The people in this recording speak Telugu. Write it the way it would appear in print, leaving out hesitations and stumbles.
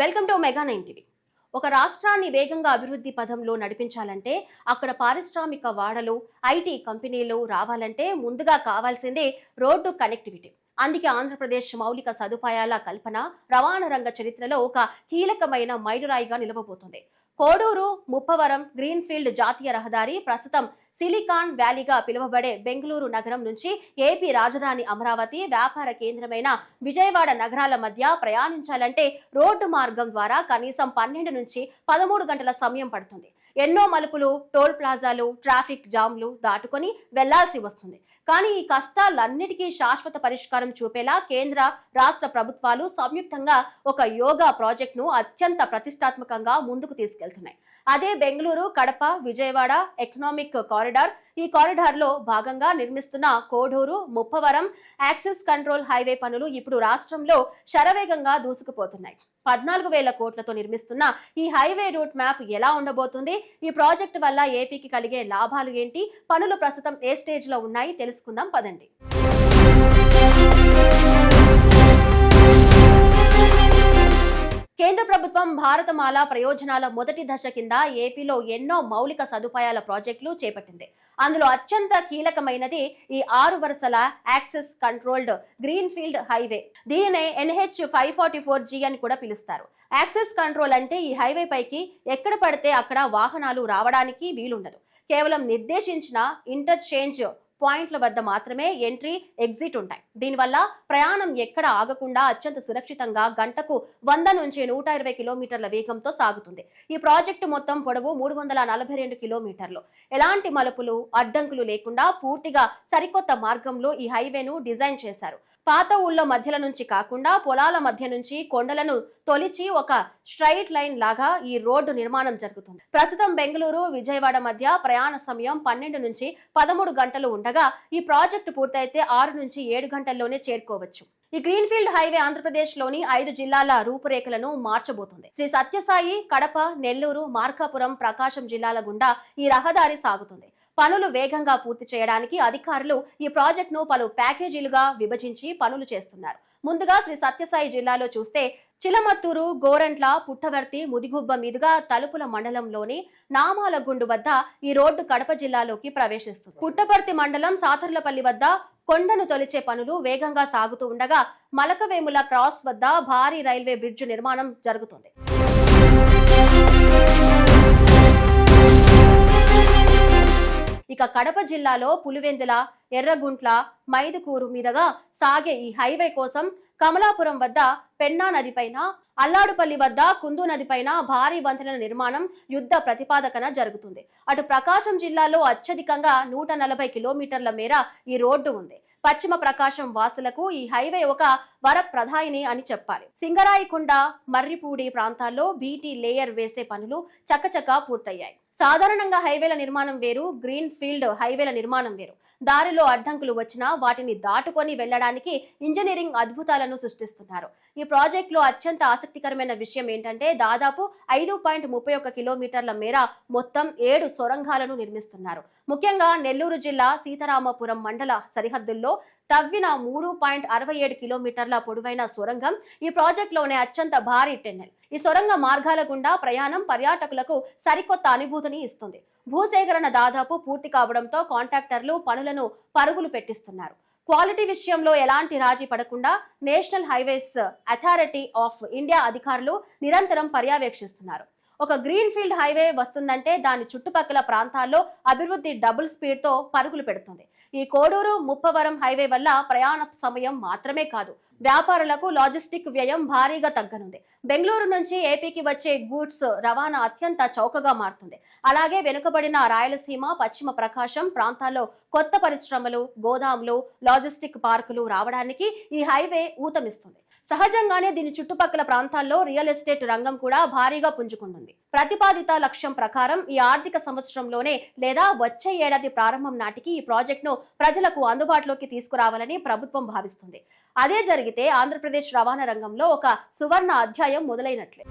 Welcome to mega 9 TV. ఒక రాష్ట్రాన్ని వేగంగా అభివృద్ధి పథంలో నడిపించాలంటే అక్కడ పారిశ్రామిక వాడలు, ఐటీ కంపెనీలు రావాలంటే ముందుగా కావాల్సిందే రోడ్డు కనెక్టివిటీ. అందుకే ఆంధ్రప్రదేశ్ మౌలిక సదుపాయాల కల్పన రవాణా రంగ చరిత్రలో ఒక కీలకమైన మైలురాయిగా నిలవబోతుంది. కోడూరు ముప్పవరం గ్రీన్ఫీల్డ్ జాతీయ రహదారి ప్రస్తుతం సిలికాన్ వ్యాలీగా పిలువబడే బెంగళూరు నగరం నుంచి ఏపీ రాజధాని అమరావతి, వ్యాపార కేంద్రమైన విజయవాడ నగరాల మధ్య ప్రయాణించాలంటే రోడ్డు మార్గం ద్వారా కనీసం 12 నుంచి 13 గంటల సమయం పడుతుంది. ఎన్నో మలుపులు, టోల్ ప్లాజాలు, ట్రాఫిక్ జామ్లు దాటుకొని వెళ్లాల్సి వస్తుంది. కానీ ఈ కష్టాలన్నిటికీ శాశ్వత పరిష్కారం చూపేలా కేంద్ర, రాష్ట్ర ప్రభుత్వాలు సంయుక్తంగా ఒక యోగా ప్రాజెక్టును అత్యంత ప్రతిష్టాత్మకంగా ముందుకు తీసుకెళ్తున్నాయి. అదే బెంగళూరు, కడప, విజయవాడ ఎకనామిక్ కారిడార్. ఈ కారిడార్ లో భాగంగా నిర్మిస్తున్న Koduru Muppavaram access control highway పనులు ఇప్పుడు రాష్ట్రంలో శరవేగంగా దూసుకుపోతున్నాయి. 14,000 కోట్లతో నిర్మిస్తున్న ఈ హైవే రూట్ మ్యాప్ ఎలా ఉండబోతుంది? ఈ ప్రాజెక్టు వల్ల ఏపీకి కలిగే లాభాలు ఏంటి? పనులు ప్రస్తుతం ఏ స్టేజ్ లో ఉన్నాయి తెలుసుకుందాం పదండి. కేంద్ర ప్రభుత్వం భారతమాల ప్రయోజనాల మొదటి దశ కింద ఏపీలో ఎన్నో మౌలిక సదుపాయాల ప్రాజెక్టులు చేపట్టింది. అందులో అత్యంత కీలకమైనది ఈ 6 వరుసల యాక్సెస్ కంట్రోల్డ్ గ్రీన్ఫీల్డ్ హైవే. దీనినే NH 544G అని కూడా పిలుస్తారు. యాక్సెస్ కంట్రోల్ అంటే ఈ హైవే పైకి ఎక్కడ పడితే అక్కడ వాహనాలు రావడానికి వీలుండదు. కేవలం నిర్దేశించిన ఇంటర్చేంజ్ పాయింట్ల వద్ద మాత్రమే ఎంట్రీ, ఎగ్జిట్ ఉంటాయి. దీనివల్ల ప్రయాణం ఎక్కడ ఆగకుండా అత్యంత సురక్షితంగా గంటకు 100 నుంచి 120 కిలోమీటర్ల వేగంతో సాగుతుంది. ఈ ప్రాజెక్టు మొత్తం పొడవు 342 కిలోమీటర్లు. ఎలాంటి మలుపులు, అడ్డంకులు లేకుండా పూర్తిగా సరికొత్త మార్గంలో ఈ హైవేను డిజైన్ చేశారు. పాత ఊళ్ళ మధ్యల నుంచి కాకుండా పొలాల మధ్య నుంచి కొండలను తొలిచి ఒక స్ట్రైట్ లైన్ లాగా ఈ రోడ్డు నిర్మాణం జరుగుతుంది. ప్రస్తుతం బెంగళూరు, విజయవాడ మధ్య ప్రయాణ సమయం 12 నుంచి 13 గంటలు ఉండగా ఈ ప్రాజెక్టు పూర్తయితే 6 నుంచి 7 గంటల్లోనే చేరుకోవచ్చు. ఈ గ్రీన్ఫీల్డ్ హైవే ఆంధ్రప్రదేశ్ లోని 5 జిల్లాల రూపురేఖలను మార్చబోతుంది. శ్రీ సత్యసాయి, కడప, నెల్లూరు, మార్కాపురం, ప్రకాశం జిల్లాల గుండా ఈ రహదారి సాగుతుంది. పనులు వేగంగా పూర్తి చేయడానికి అధికారులు ఈ ప్రాజెక్టును పలు ప్యాకేజీలుగా విభజించి పనులు చేస్తున్నారు. ముందుగా శ్రీ సత్యసాయి జిల్లాలో చూస్తే చిలమత్తూరు, గోరంట్ల, పుట్టవర్తి, ముదిగుబ్బ మీదుగా తలుపుల మండలంలోని నామాలగుండు వద్ద ఈ రోడ్డు కడప జిల్లాలోకి ప్రవేశిస్తుంది. పుట్టపర్తి మండలం సాతర్లపల్లి వద్ద కొండను తొలిచే పనులు వేగంగా సాగుతూ ఉండగా మలకవేముల క్రాస్ వద్ద భారీ రైల్వే బ్రిడ్జ్ నిర్మాణం జరుగుతుంది. ఇక కడప జిల్లాలో పులివెందుల, ఎర్రగుంట్ల, మైదుకూరు మీదుగా సాగే ఈ హైవే కోసం కమలాపురం వద్ద పెన్నా నది పైన, అల్లాడుపల్లి వద్ద కుందు నది పైన భారీ వంతెనల నిర్మాణం యుద్ధ ప్రతిపాదకన జరుగుతుంది. అటు ప్రకాశం జిల్లాలో అత్యధికంగా 140 కిలోమీటర్ల మేర ఈ రోడ్డు ఉంది. పశ్చిమ ప్రకాశం వాసులకు ఈ హైవే ఒక వరప్రదాయిని అని చెప్పాలి. సింగరాయికొండ, మర్రిపూడి ప్రాంతాల్లో బీటీ లేయర్ వేసే పనులు చకచకా పూర్తయ్యాయి. సాధారణంగా హైవేల నిర్మాణం వేరు, గ్రీన్ ఫీల్డ్ హైవేల నిర్మాణం వేరు. దారిలో అడ్డంకులు వచ్చినా వాటిని దాటుకొని వెళ్లడానికి ఇంజనీరింగ్ అద్భుతాలను సృష్టిస్తున్నారు. ఈ ప్రాజెక్టులో అత్యంత ఆసక్తికరమైన విషయం ఏంటంటే దాదాపు 5.31 కిలోమీటర్ల మేర మొత్తం 7 సొరంగాలను నిర్మిస్తున్నారు. ముఖ్యంగా నెల్లూరు జిల్లా సీతారామపురం మండల సరిహద్దుల్లో తవ్విన 3.67 కిలోమీటర్ల పొడవైన సొరంగం ఈ ప్రాజెక్టులోనే అత్యంత భారీ టెన్నెల్. ఈ సొరంగ మార్గాల గుండా ప్రయాణం పర్యాటకులకు సరికొత్త అనుభూతిని ఇస్తుంది. భూసేకరణ దాదాపు పూర్తి కావడంతో కాంట్రాక్టర్లు పనులను పరుగులు పెట్టిస్తున్నారు. క్వాలిటీ విషయంలో ఎలాంటి రాజీ పడకుండా national highways authority of India అధికారులు నిరంతరం పర్యవేక్షిస్తున్నారు. ఒక గ్రీన్ ఫీల్డ్ హైవే వస్తుందంటే దాని చుట్టుపక్కల ప్రాంతాల్లో అభివృద్ధి డబుల్ స్పీడ్ తో పరుగులు పెడుతుంది. ఈ కోడూరు ముప్పవరం హైవే వల్ల ప్రయాణ సమయం మాత్రమే కాదు, వ్యాపారులకు లాజిస్టిక్ వ్యయం భారీగా తగ్గనుంది. బెంగళూరు నుంచి ఏపీకి వచ్చే గూడ్స్ రవాణా అత్యంత చౌకగా మారుతుంది. అలాగే వెనుకబడిన రాయలసీమ, పశ్చిమ ప్రకాశం ప్రాంతాల్లో కొత్త పరిశ్రమలు, గోదాములు, లాజిస్టిక్ పార్కులు రావడానికి ఈ హైవే ఊతమిస్తుంది. సహజంగానే దీని చుట్టుపక్కల ప్రాంతాల్లో రియల్ ఎస్టేట్ రంగం కూడా భారీగా పుంజుకుంటుంది. ప్రతిపాదిత లక్ష్యం ప్రకారం ఈ ఆర్థిక సంవత్సరంలోనే లేదా వచ్చే ఏడాది ప్రారంభం నాటికి ఈ ప్రాజెక్టును ప్రజలకు అందుబాటులోకి తీసుకురావాలని ప్రభుత్వం భావిస్తుంది. అదే జరిగితే ఆంధ్రప్రదేశ్ రవాణా రంగంలో ఒక సువర్ణ అధ్యాయం మొదలైనట్లే.